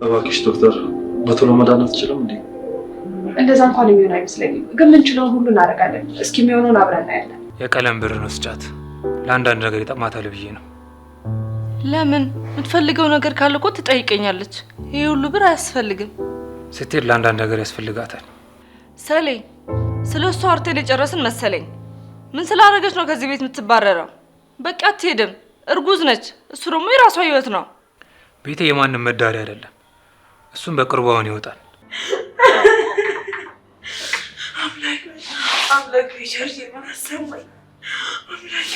እባክሽ ዶክተር በቶሎ መዳን አትችልም እንዴ? እንደዛ እንኳን የሚሆን አይመስለኝም፣ ግን ምንችለውን ሁሉ እናደርጋለን። እስኪ የሚሆነውን አብረን እናያለን። የቀለም ብር ነው ስጫት፣ ለአንዳንድ ነገር ይጠቅማታል ብዬ ነው። ለምን? የምትፈልገው ነገር ካለ እኮ ትጠይቀኛለች። ይሄ ሁሉ ብር አያስፈልግም። ስትሄድ ለአንዳንድ ነገር ያስፈልጋታል። ሰሌ ስለ እሷ አርቴል የጨረስን መሰለኝ። ምን ስላደረገች ነው ከዚህ ቤት የምትባረረው? በቃ አትሄድም፣ እርጉዝ ነች። እሱ ደግሞ የራሷ ህይወት ነው። ቤቴ የማንም መዳሪያ አይደለም። እሱም በቅርቡ አሁን ይወጣል። አምላክ ሪቻርድ የማሰማኝ አምላክ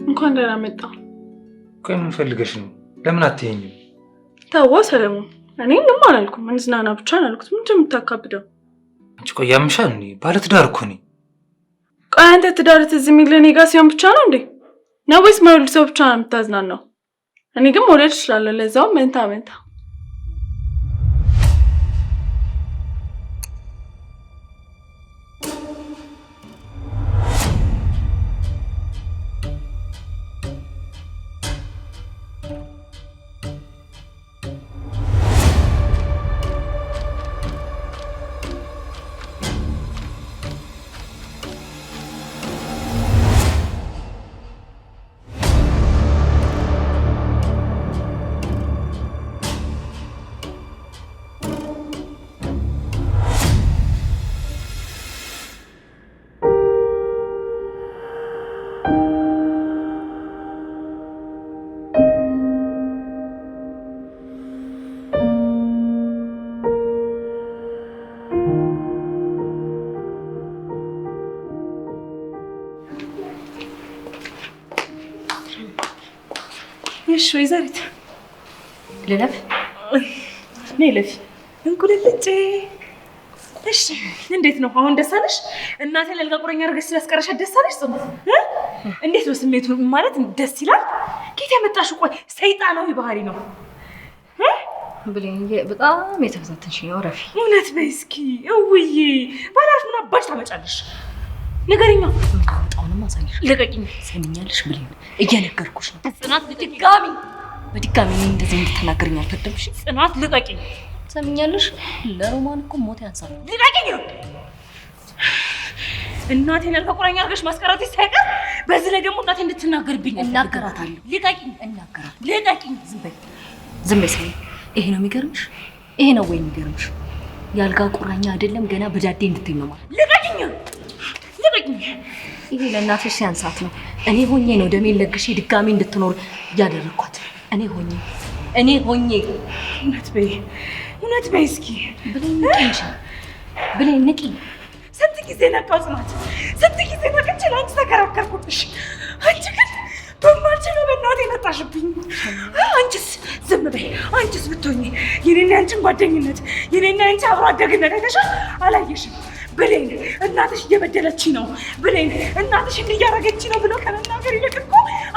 እንኳን ደህና መጣ። ቆይ ምን ፈልገሽ ነው? ለምን አትይኝም? ታዋ ሰለሞን፣ እኔ ምንም አላልኩም። እንዝናና ብቻ ነው ያልኩት። ምንድን ነው የምታካብደው? አንቺ ቆይ ያምሻል እንዴ? ባለ ትዳር እኮ ነኝ። ቆይ አንተ ትዳር ትዝ የሚልህ እኔ ጋር ሲሆን ብቻ ነው እንዴ? ነው ወይስ ማይወልድ ሰው ብቻ ነው የምታዝናናው? እኔ ግን መውለድ እችላለሁ፣ ለዛውም መንታ መንታ። እሺ ወይዘሪት ልለፍ ነይ ለፊ እንቁልልጭ። እሺ እንዴት ነው አሁን? ደስ አለሽ? እናቴን አልጋ ቁረኛ አድርገሽ ስላስቀረሻት ደስ አለሽ? ጽኑ እንዴት ነው ስሜቱ? ማለት ደስ ይላል። ጌታ ያመጣሽው ቆይ ሰይጣናዊ ባህሪ ነው ብሌን። በጣም የተፈታተንሽ ነው። ረፊ እውነት በይ እስኪ። እውዬ ባላሽ ምን አባሽ ታመጫለሽ? ንገሪኛ። አሁንም አሳይሽ። ልቀቂኝ። ሰሚኛለሽ ብሌን፣ እየነገርኩሽ ነው። ጽናት በድጋሚ እንደዚህ እንድትናገርኝ አልፈቅድም። እሺ ጽናት ልቀቂኝ። ሰሚኛለሽ? ለሮማን እኮ ሞት ያንሳል። ልቀቂኝ። እናቴን አልጋ ቁረኛ አድርገሽ ማስቀረትሽ ሳይቀር በዚህ ላይ ደግሞ እናቴ እንድትናገርብኝ እናገራታለሁ። ልቀቂኝ። ልቀቂኝ። ዝም በይ ሰሚ። ይሄ ነው የሚገርምሽ? ይሄ ነው ወይ የሚገርምሽ? የአልጋ ቁራኛ አይደለም ገና በዳዴ እንድትይ ነው ማለት። ልቀቂኝ። ይሄ ለእናትሽ ሲያንሳት ነው። እኔ ሆኜ ነው ደሜን ለግሼ ድጋሚ እንድትኖር ያደረኳት። እኔ ሆኜ እውነት በይ እስኪ። ብሌን ንቂ። ስንት ጊዜ ነቃው ጽናት፣ ስንት ጊዜ ነቅቼ ለአንቺ ተከራከርኩብሽ። አንቺ ግን በማልችለው በእናቴ መጣሽብኝ። አንቺስ ዝም በይ። አንቺስ ብትሆኚ የኔና ያንቺን ጓደኝነት የኔና ያንቺ አብሮ አደግነት አይተሻል? አላየሽም? ብሌን እናትሽ እየበደለች ነው፣ ብሌን እናትሽ እያረገች ነው ብሎ ከመናገር ይልቅ እኮ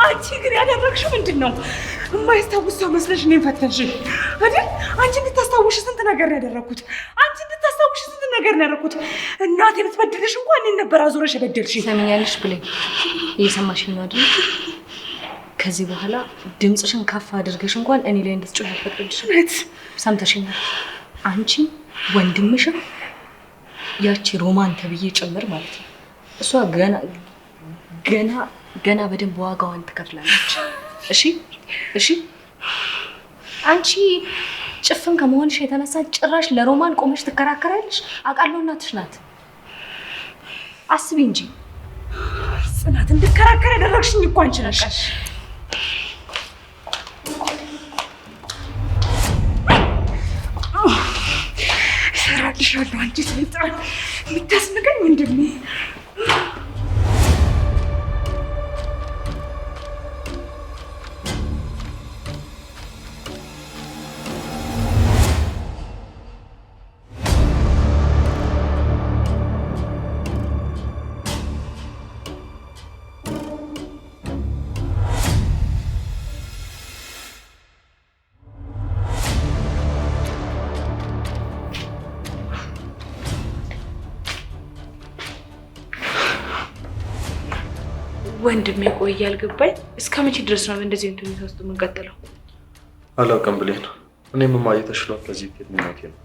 አንቺ ግን ያደረግሽው ምንድን ነው? የማይስታውስ ሰው መስለሽ እኔን ፈተንሽኝ አይደል? አንቺ እንድታስታውሽ ስንት ነገር ነው ያደረኩት። እናቴ ብትበድልሽ እንኳን እኔን ነበር አዙረሽ የበደልሽኝ። ሰሚኛለሽ ብሌን? እየሰማሽኝ ነው አይደል? ከዚህ በኋላ ድምፅሽን ከፍ አድርገሽ እንኳን እኔ ላይ እንድትጮህ አልፈቅድልሽም። ሰምተሽኛል? አንቺ ወንድምሽም ያቺ ሮማን ተብዬ ጭምር ማለት ነው። እሷ ገና በደንብ ዋጋዋን ትከፍላለች። እሺ አንቺ ጭፍን ከመሆንሽ የተነሳ ጭራሽ ለሮማን ቆመሽ ትከራከራለሽ። አውቃለሁ እናትሽ ናት። አስቢ እንጂ ጽናት፣ እንድከራከር ያደረግሽኝ እኮ አንቺ ነሽ። እሰራልሻለሁ አንቺ ሰይጣን፣ የምታስንቀኝ ወንድሜ። ወንድሜ ቆይ ያልገባኝ እስከ መቼ ድረስ ነው እንደዚህ እንትን ውስጥ የምንቀጥለው? አላውቅም ብሌን። እኔም ማየ ተሽሏት ከዚህ ቤት ምናኬ ነው።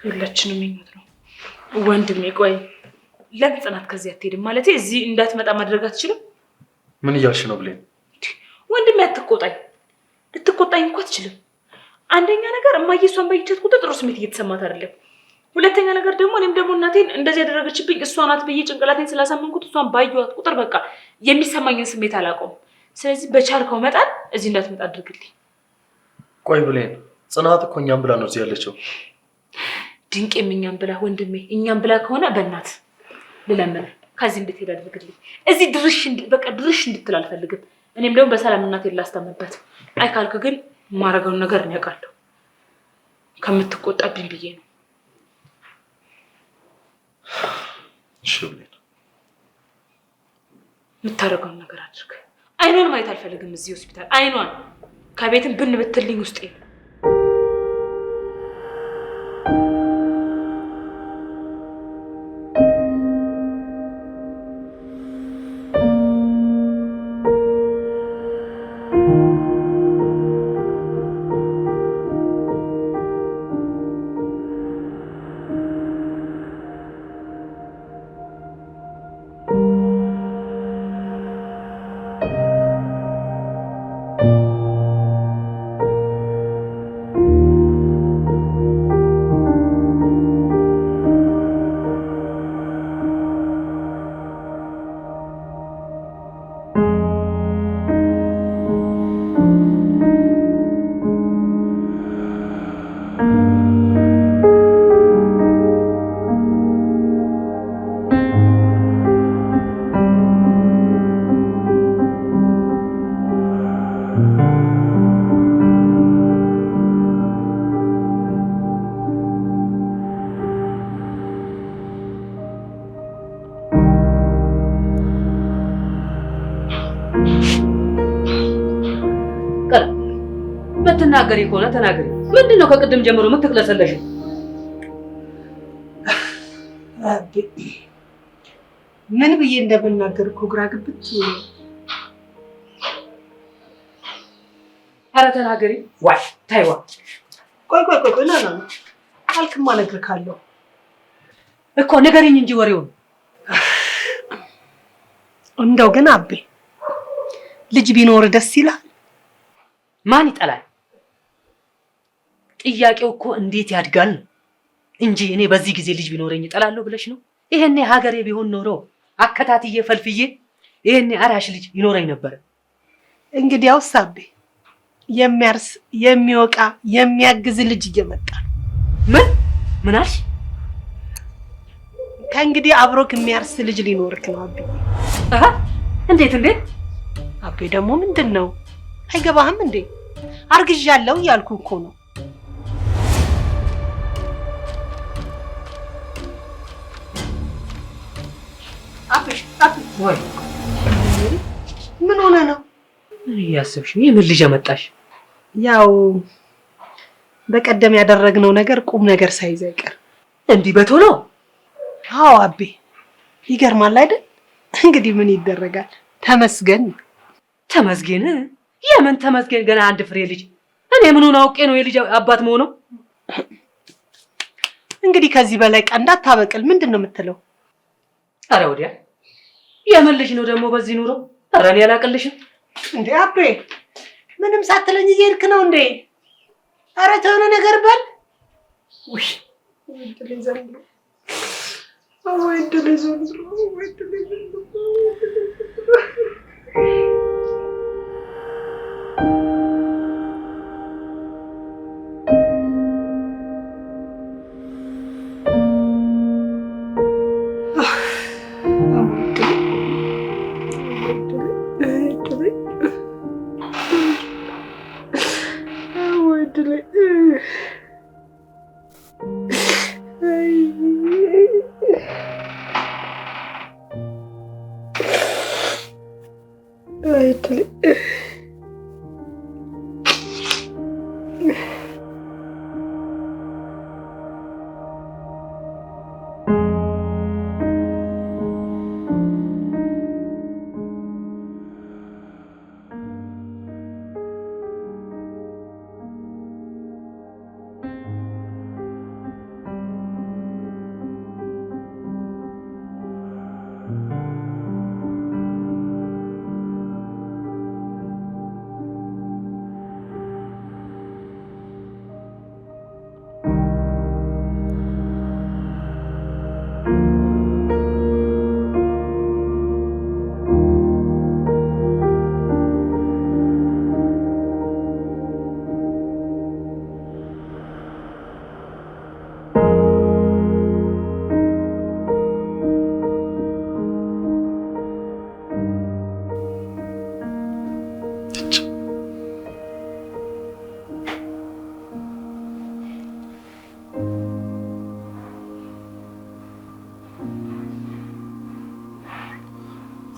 ሁላችንም ምኞት ነው። ወንድሜ ቆይ ለምን ጽናት ከዚህ አትሄድም? ማለት እዚህ እንዳትመጣ ማድረግ አትችልም? ምን እያልሽ ነው ብሌን? ወንድሜ አትቆጣኝ። ልትቆጣኝ እንኳን አትችልም። አንደኛ ነገር እማዬ እሷን ባየቻት ቁጥር ጥሩ ስሜት እየተሰማት አይደለም። ሁለተኛ ነገር ደግሞ እኔም ደግሞ እናቴን እንደዚህ ያደረገችብኝ እሷ ናት ብዬ ጭንቅላቴን ስላሳመንኩት እሷን ባየኋት ቁጥር በቃ የሚሰማኝን ስሜት አላውቀውም። ስለዚህ በቻልከው መጠን እዚህ እንዳትመጣ አድርግልኝ። ቆይ ብሌን፣ ጽናት እኮ እኛም ብላ ነው እዚህ ያለችው። ድንቄም እኛም ብላ ወንድሜ፣ እኛም ብላ ከሆነ በእናት ልለምን ከዚህ እንድትሄድ አድርግልኝ። እዚህ ድርሽ እንድትል አልፈልግም። እኔም ደግሞ በሰላም እናቴን ላስታመበት። አይ ካልክ ግን ማረገውን ነገር ነው ያውቃለሁ። ከምትቆጣብኝ ብዬ ነው። እሺ ብሌን፣ የምታደርገውን ነገር አድርግ። አይኗን ማየት አልፈልግም እዚህ ሆስፒታል። አይኗን ከቤትም ብን ብትልኝ ውስጤ ነው። የምትናገሪ ከሆነ ተናገሪ። ምንድነው ከቅድም ጀምሮ የምትቅለሰለሽ? ምን ብዬ እንደምናገር እኮ ግራ ግብት። ኧረ ተናገሪ። ዋይ ታይዋ። ቆይ ና አልክማ እነግርካለሁ እኮ ንገሪኝ እንጂ ወሬውን። እንደው ግን አቤ ልጅ ቢኖር ደስ ይላል። ማን ይጠላል? ጥያቄው እኮ እንዴት ያድጋል ነው እንጂ እኔ በዚህ ጊዜ ልጅ ቢኖረኝ እጠላለሁ ብለሽ ነው? ይሄኔ ሀገሬ ቢሆን ኖሮ አከታትዬ ፈልፍዬ ይሄኔ አራሽ ልጅ ይኖረኝ ነበር። እንግዲያውስ አቤ የሚያርስ የሚወቃ የሚያግዝ ልጅ እየመጣ ነው። ምን አልሽ? ከእንግዲህ አብሮክ የሚያርስ ልጅ ሊኖርክ ነው አቤ። እንዴት አቤ ደግሞ ምንድን ነው አይገባህም እንዴ? አርግዣለሁ እያልኩ እኮ ነው። ወይ ምን ሆነ ነው ያስብሽ? የምን ልጅ አመጣሽ? ያው በቀደም ያደረግነው ነገር ቁም ነገር ሳይዝ አይቀር እንዲህ በቶሎ? አዎ አቤ ይገርማል አይደል? እንግዲህ ምን ይደረጋል። ተመስገን። የምን ተመስገን? ገና አንድ ፍሬ ልጅ። እኔ ምኑን አውቄ ነው የልጅ አባት መሆነው? እንግዲህ ከዚህ በላይ ቀንድ አታበቅል። ምንድን ነው የምትለው? አረ ወዲያ የምን ልጅ ነው ደግሞ በዚህ ኑሮ? አረ እኔ አላቅልሽም እንዴ አቤ። ምንም ሳትለኝ እየሄድክ ነው እንዴ? አረ ተሆነ ነገር በል። ወይ ድልኝ ዘንድሮ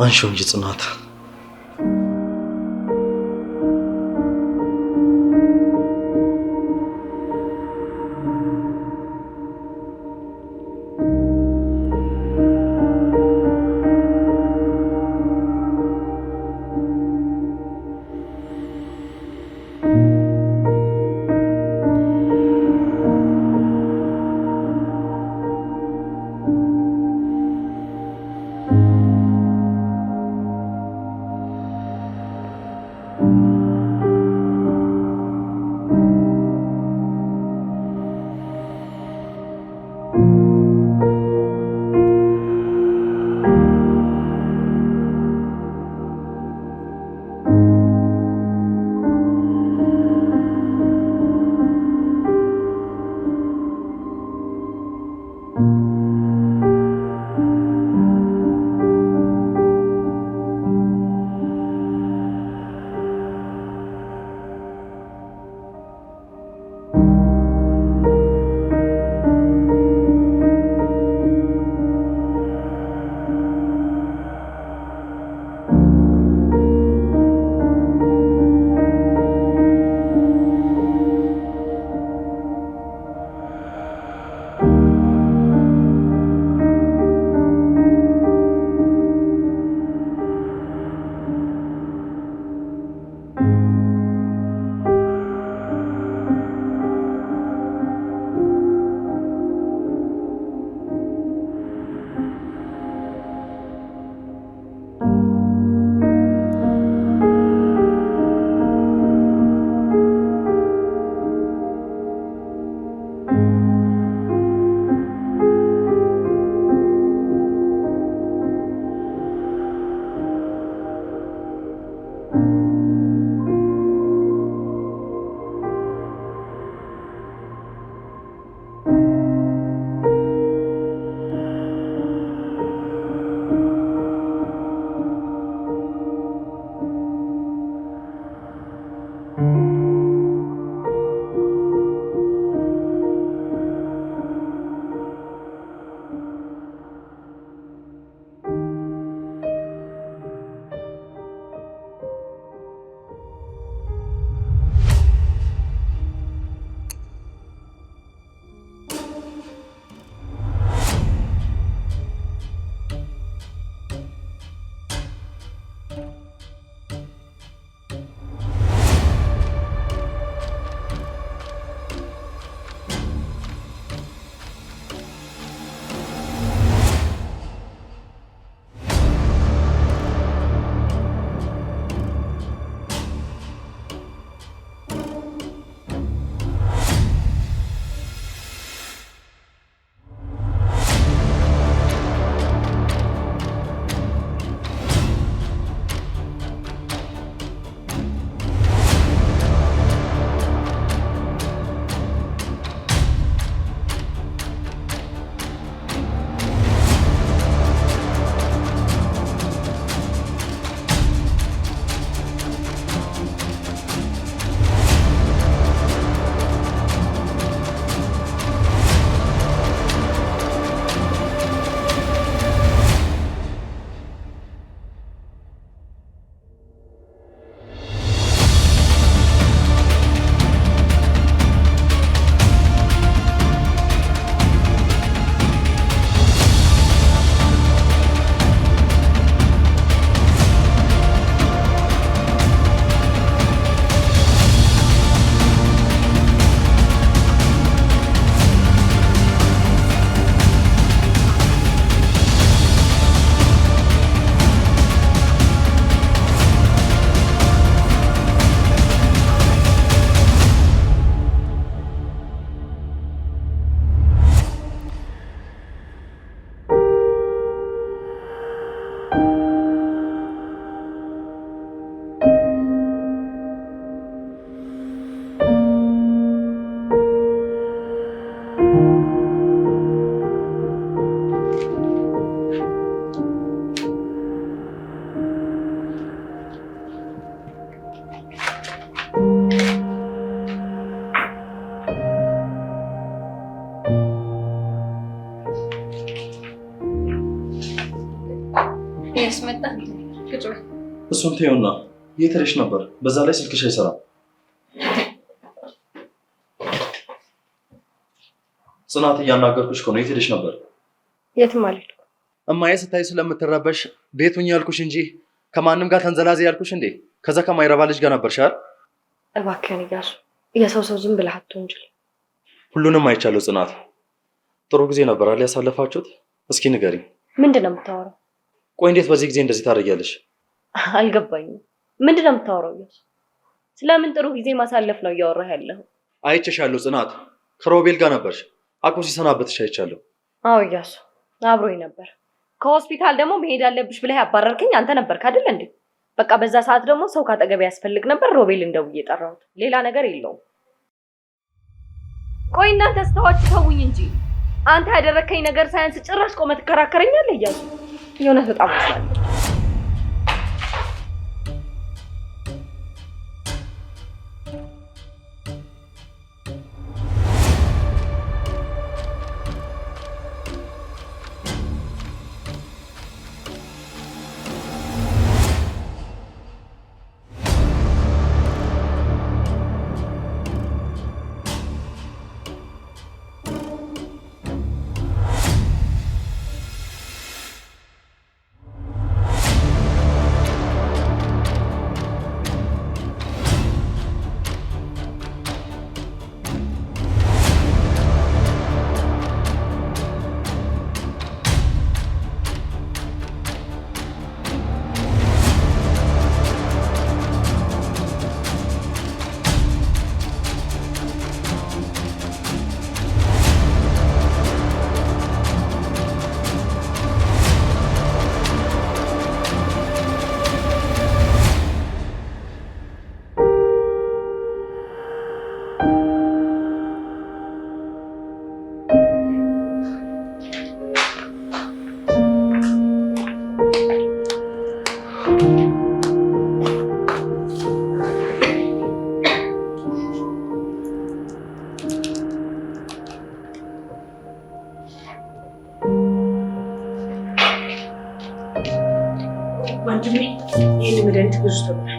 አንሺው እንጂ ጽናት። ያስመጣ ቁጭ በል። እሱን ተይውና የት ሄደሽ ነበር? በዛ ላይ ስልክሽ አይሰራም። ጽናት እያናገርኩሽ ነው። የት ሄደሽ ነበር? የትም አልሄድኩም። እማዬ ስታይ ስለምትረበሽ ቤት ሁኚ ያልኩሽ እንጂ ከማንም ጋር ተንዘላዜ ያልኩሽ እንዴ? ከዛ ከማይረባ ልጅ ጋር ነበርሽ አይደል? እባክህን እያሱ የሰው ዝም ብለህ አትወንጅል። ሁሉንም አይቻለሁ ጽናት። ጥሩ ጊዜ ነበር አይደል ያሳለፋችሁት? እስኪ ንገሪኝ። ምንድን ነው የምታወራው? ቆይ እንዴት በዚህ ጊዜ እንደዚህ ታደርጊያለሽ? አልገባኝም። ምንድን ነው የምታወራው እያሱ? ስለምን ጥሩ ጊዜ ማሳለፍ ነው እያወራህ ያለኸው? አይቼሻለሁ ጽናት። ከሮቤል ጋር ነበርሽ። አቁም ሲሰናበትሽ አይቻለሁ። አዎ እያሱ አብሮኝ ነበር። ከሆስፒታል ደግሞ መሄድ አለብሽ ብለህ ያባረርከኝ አንተ ነበርክ አይደል እንዴ? በቃ በዛ ሰዓት ደግሞ ሰው ካጠገቤ ያስፈልግ ነበር። ሮቤል እንደውዬ ጠራሁት። ሌላ ነገር የለውም። ቆይ እናንተ ስተዋችሁ ተውኝ እንጂ አንተ ያደረከኝ ነገር ሳያንስ ጭራሽ ቆመህ ትከራከረኛለህ እያሱ። የእውነት በጣም አስላለሁ። ወንድሜ ይህን መድኃኒት ብዙ ተብሏል።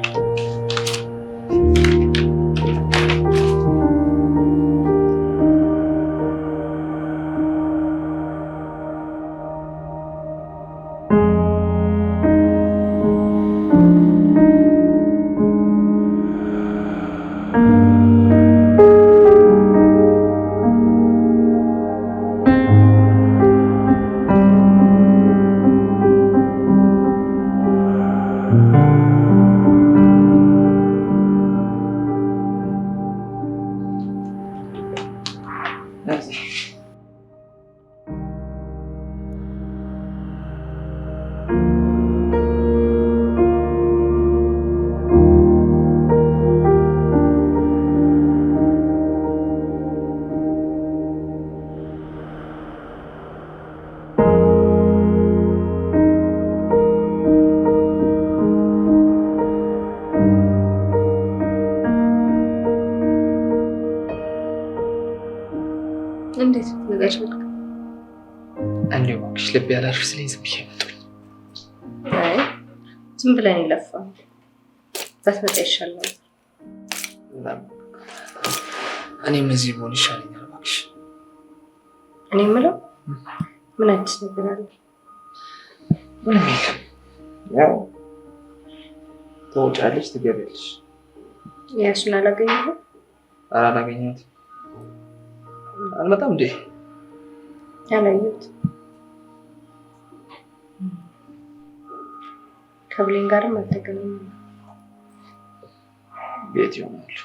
እንዴት ነገርሽ? እንዴ እባክሽ ልብ ያላልሽ ስለኝ ዝም ብዬ መጣሁ። አይ ዝም ብለን ይለፋል። ባትመጣ ይሻላል። እኔም እዚህ ብሆን ይሻለኛል እባክሽ። እኔ የምለው ምን አዲስ ነገር አለ? ምንም የለም። ያው ትወጫለሽ፣ ትገቢያለሽ። ያሱን አላገኘሁም። ኧረ አላገኘሁትም። አልመጣም እንዴ? ያላየሁት ከብሌን ጋርም አልተገናኘንም። ቤት ይሆናል።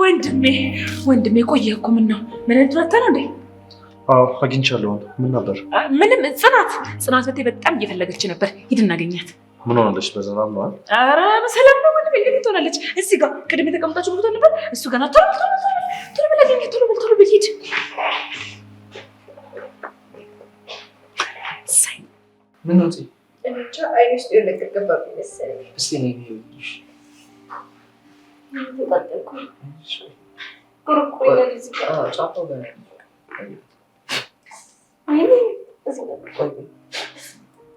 ወንድሜ ቆየህ እኮ ምን ነው መድኃኒት ወጥተህ ነው እንዴ? አዎ አግኝቻለሁ። ምን ነበር? ምንም ጽናት በቴ በጣም እየፈለገች ነበር። ሂድ እናገኛት። ምን ሆነለች? በሰላም ነው? ኧረ በሰላም ነው። ወንድሜ እንዴት ትሆናለች? እዚህ ጋር ቅድም የተቀመጣችሁ ቦታ ነበር። እሱ ጋር ናት። ቶሎ በል አገኛት። ቶሎ በል ሂድ። ምን ነው? እንጃ አይኔ ውስጥ የሆነ ነገር ገባብኝ መሰለኝ። እስኪ ነይ ይኸውልሽ።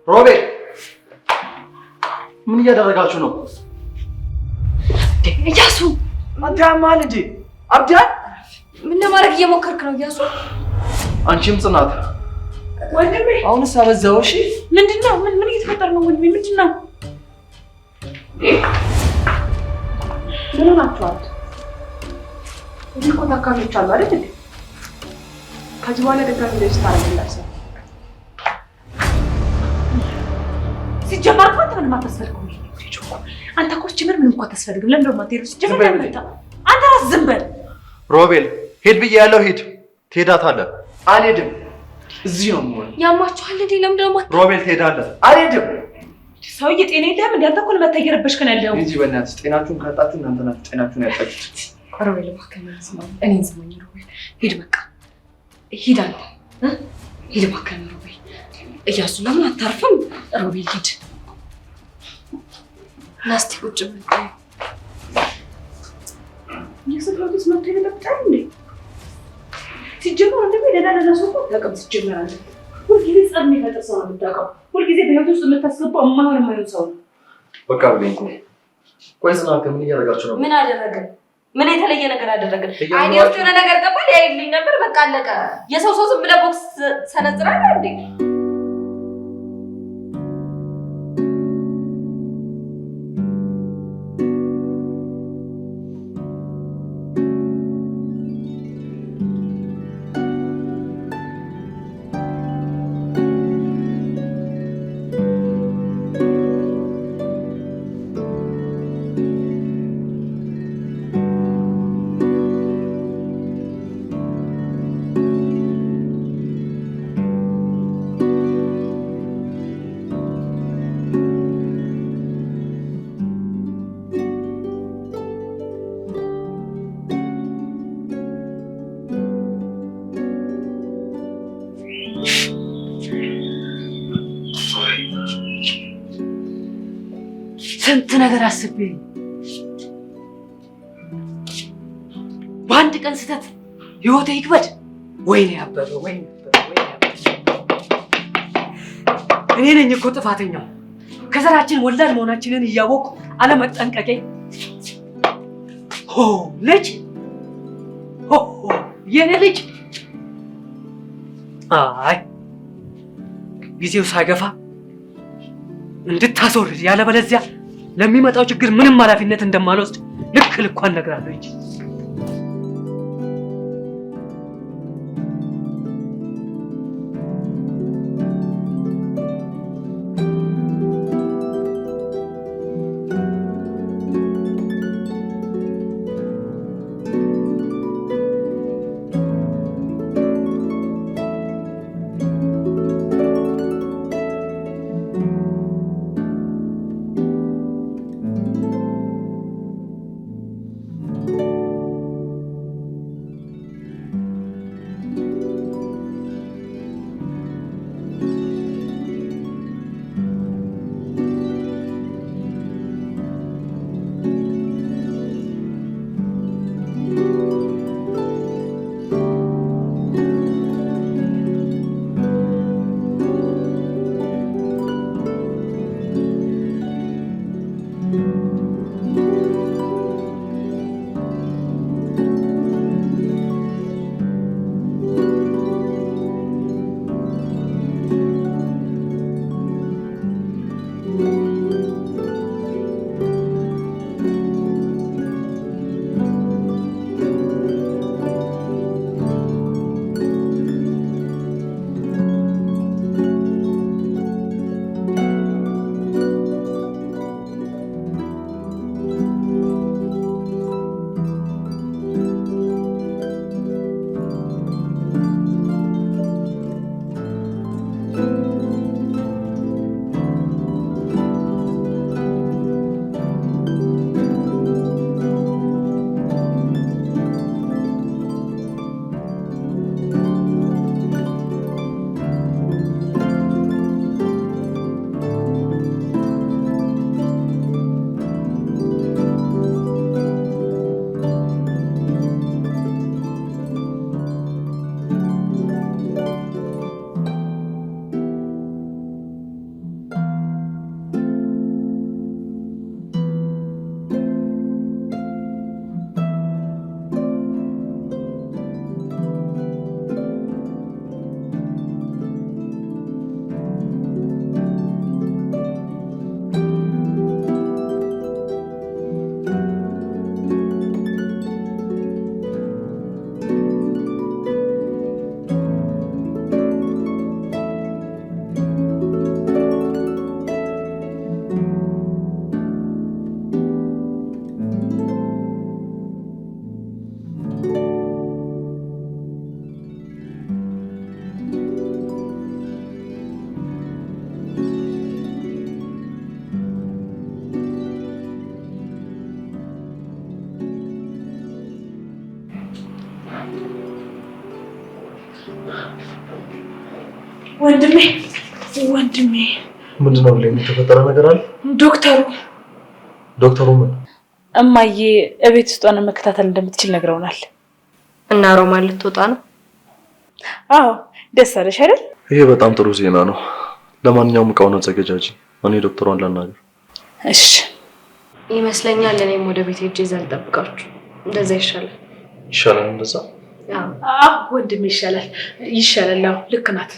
ሮቤል ምን እያደረጋችሁ ነው? እያሱ አብዳማል እንጂ አብዳል ምን ለማድረግ እየሞከርክ ነው እያሱ? አንቺም ጽናት ወንድሜ አሁንስ አበዛው። እሺ ምንድነው? ምን እየተፈጠረ ነው ወንድሜ? ምንድነው? ምን ሆናችኋል? እዚህ እኮ ታካሚዎች አሉ አይደል እንዴ? ከዚህ በኋላ ደጋሚ ልጅ ታረጋላችሁ። ሲጀመር እኮ አንተ ምንም አታስፈልግም። አንተ እኮ ሲጀመር ምንም እኮ አታስፈልግም። ለምን ደግሞ አትሄዱ? ሲጀመር አንተ ራስህ ዝም በል። ሮቤል ሂድ ብዬሃለሁ። ሂድ። ትሄዳታለህ። አልሄድም። እዚህ ነው የምሆነው። ያማችኋል እንዴ? ለምን ደግሞ ሮቤል ትሄዳለህ። አልሄድም። ሰውዬ ጤና የለህም እንዴ? አንተ እኮ ለመታ እየረበሽክ ነው ያለኸው። እንጂ በእናትህ ጤናችሁን ካጣችሁ እናንተ ናችሁ ጤናችሁን ያጣችሁት። ሮቤል እባክህ እኔን ስማኝ ሮቤል። ሂድ በቃ ሂድ አንተ ሂድ እባክህ ሮቤል። እያሱ ለምን አታርፍም? ሮቤል ሂድ። ናስቲ ቁጭ በል። የሰፈሩስ መጥቶ ይመጣል እንዴ? ሲጀመር እንደም ለዳና ሰው እኮ ተቀም ሲጀመር አለ። ሁልጊዜ ጸር የሚፈጥር ሰው ነው የምታውቀው። ሁልጊዜ በህይወት ውስጥ የምታስገባው የማይሆን ሰው ነው። በቃ ብለኝ። ቆይ ጽናት ምን እያደረጋችሁ ነው? ምን አደረግን? ምን የተለየ ነገር አደረግን? አይኔ ውስጥ የሆነ ነገር ገባል። ያይልኝ ነበር። በቃ አለቀ። የሰው ዝም ብለህ ቦክስ ሰነዝራለህ እንዴ? ስንት ነገር አስቤ በአንድ ቀን ስህተት ህይወቴ ይክበድ። ወይኔ አበበ፣ ወይኔ እኔ ነኝ እኮ ጥፋተኛው። ከዘራችን ወላድ መሆናችንን እያወቅሁ አለመጠንቀቄ። ልጅ የኔ ልጅ አይ ጊዜው ሳይገፋ እንድታስወርድ፣ ያለበለዚያ ለሚመጣው ችግር ምንም ኃላፊነት እንደማልወስድ ልክ ልኳን እነግራለሁ እንጂ። ወንድሜ ምንድነው ብለኝ የተፈጠረ ነገር አለ? ዶክተሩ ምን? እማዬ እቤት ውስጥ ሆነ መከታተል እንደምትችል ነግረውናል። እና ሮማን ልትወጣ ነው? አዎ ደስ አለሽ አይደል? ይሄ በጣም ጥሩ ዜና ነው። ለማንኛውም እቃውን አዘገጃጂ፣ እኔ ዶክተሯን ላናገር። እሺ ይመስለኛል። እኔም ወደ ቤት ሄጄ እዛ ልጠብቃችሁ። እንደዛ ይሻላል። ይሻላል እንደዛ? አዎ ወንድሜ ይሻላል። አዎ ልክ ናት።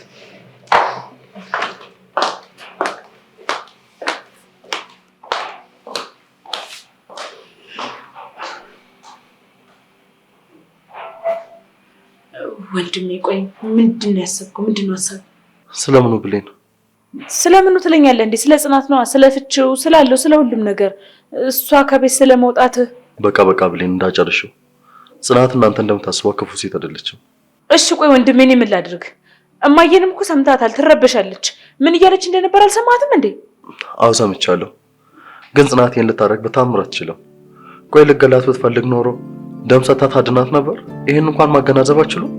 ወንድሜ ቆይ ምንድነው ያሰብከው? ምንድነው ሀሳብ? ስለምኑ ብሌን? ስለምኑ ትለኛለህ እንዴ? ስለ ጽናት ነው፣ ስለ ፍቺው፣ ስላለው ስለ ሁሉም ነገር። እሷ ከቤት ስለመውጣት። በቃ ብሌን እንዳጨርሽው። ጽናት እናንተ እንደምታስበው ክፉ ሴት አይደለችም። እሺ ቆይ ወንድሜ እኔ ምን ላድርግ? እማዬንም እኮ ሰምታታል፣ ትረበሻለች። ምን እያለች እንደነበር አልሰማትም እንዴ? አዎ ሰምቻለሁ። ግን ጽናቴን ልታረግ በታምር አትችልም። ቆይ ልገላት ብትፈልግ ኖሮ ደም ሰጥታ ታድናት ነበር። ይሄን እንኳን ማገናዘብ አትችሉም?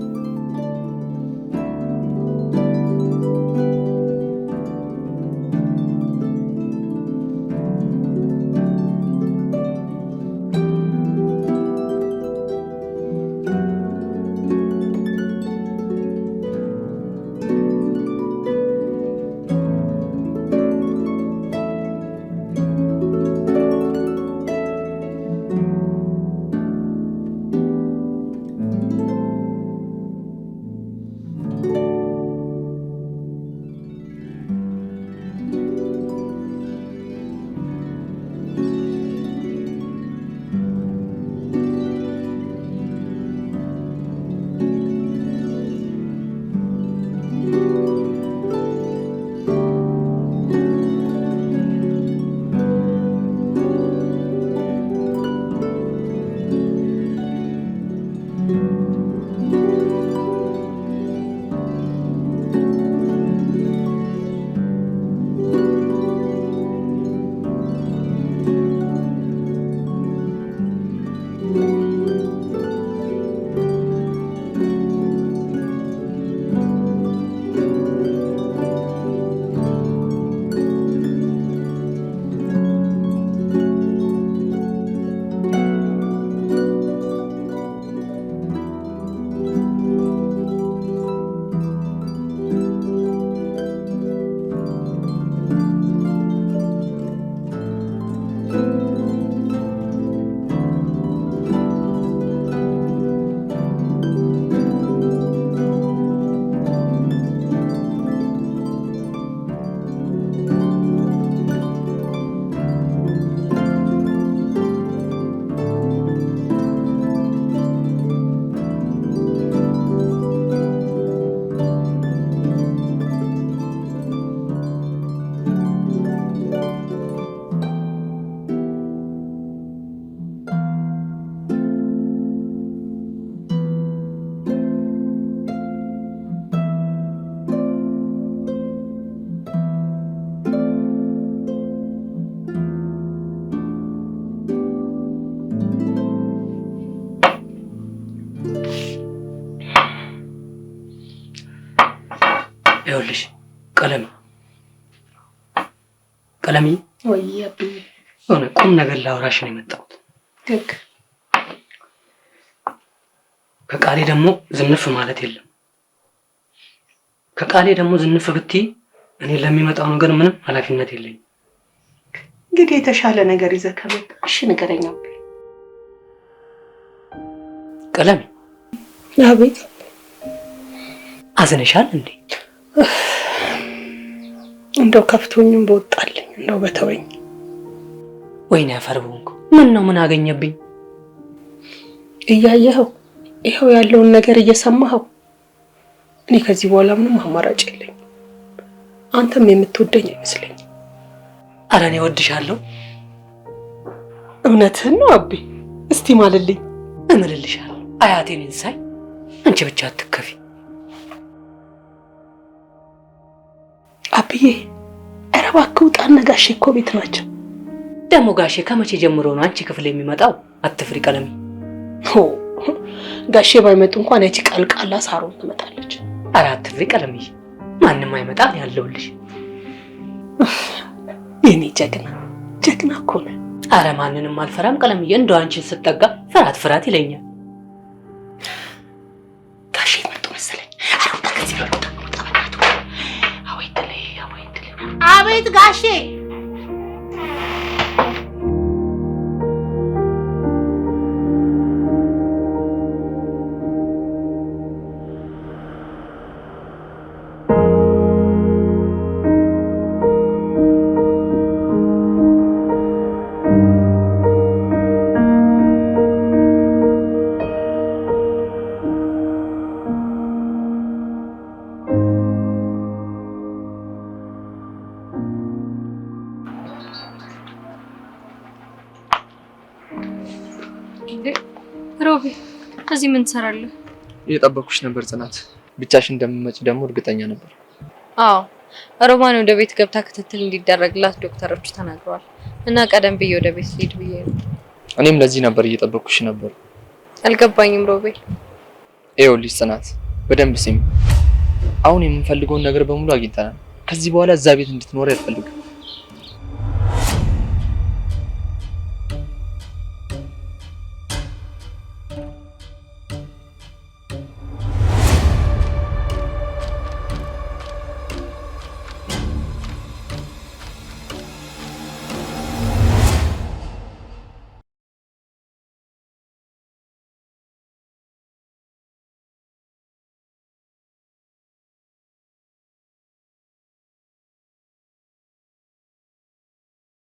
ይኸውልሽ ቀለሚ ወይ አብ ሆነ ቁም ነገር ላውራሽ ነው የመጣሁት። ደግ ከቃሌ ደግሞ ዝንፍ ማለት የለም። ከቃሌ ደግሞ ዝንፍ ብትይ እኔ ለሚመጣው ነገር ምንም ኃላፊነት የለኝም። እንግዲህ የተሻለ ነገር ይዘህ ከመጣ እሺ ንገረኝ። ቀለሚ አቤት አዝነሻል እንዴ? እንደው ከፍቶኝም በወጣልኝ እንደው በተወኝ። ወይኔ አፈርቡንኩ። ምን ነው ምን አገኘብኝ? እያየኸው ይኸው ያለውን ነገር እየሰማኸው እኔ ከዚህ በኋላ ምንም አማራጭ የለኝ። አንተም የምትወደኝ አይመስለኝ። ኧረ እኔ እወድሻለሁ። እውነትህን ነው አቤ? እስቲ ማልልኝ። እምልልሻለሁ አያቴን እንሳይ። አንቺ ብቻ አትከፊ። አብዬ ኧረ እባክህ ውጣና፣ ጋሼ እኮ ቤት ናቸው። ደግሞ ጋሼ ከመቼ ጀምሮ ነው አንቺ ክፍል የሚመጣው? አትፍሪ ቀለሚ። ጋሼ ባይመጡ እንኳን ያቺ ቀልቃላ ሳሮን ትመጣለች። ኧረ አትፍሪ ቀለሚ። ማንም አይመጣም ያለውልሽ። የኔ ጀግና ጀግና እኮ ነህ። አረ ማንንም አልፈራም ቀለምዬ። እንደው አንቺን ስጠጋ ፍርሃት ፍርሃት ይለኛል። ጋሼ መጡ መሰለኝ። አሁን ከዚህ ነው ተጣጣጣ። አቤት ጋሼ። ሮቢ እዚህ ምን ትሰራለህ? እየጠበኩሽ ነበር ጽናት። ብቻሽ እንደምመጭ ደግሞ እርግጠኛ ነበር። አዎ ሮማን ወደ ቤት ገብታ ክትትል እንዲደረግላት ዶክተሮቹ ተናግረዋል እና ቀደም ብዬ ወደ ቤት ልሂድ ብዬ ነው። እኔም ለዚህ ነበር እየጠበኩሽ ነበር። አልገባኝም ሮቢ። ይኸውልሽ ጽናት በደንብ ስሚ። አሁን የምንፈልገውን ነገር በሙሉ አግኝተናል። ከዚህ በኋላ እዛ ቤት እንድትኖር አልፈልግም።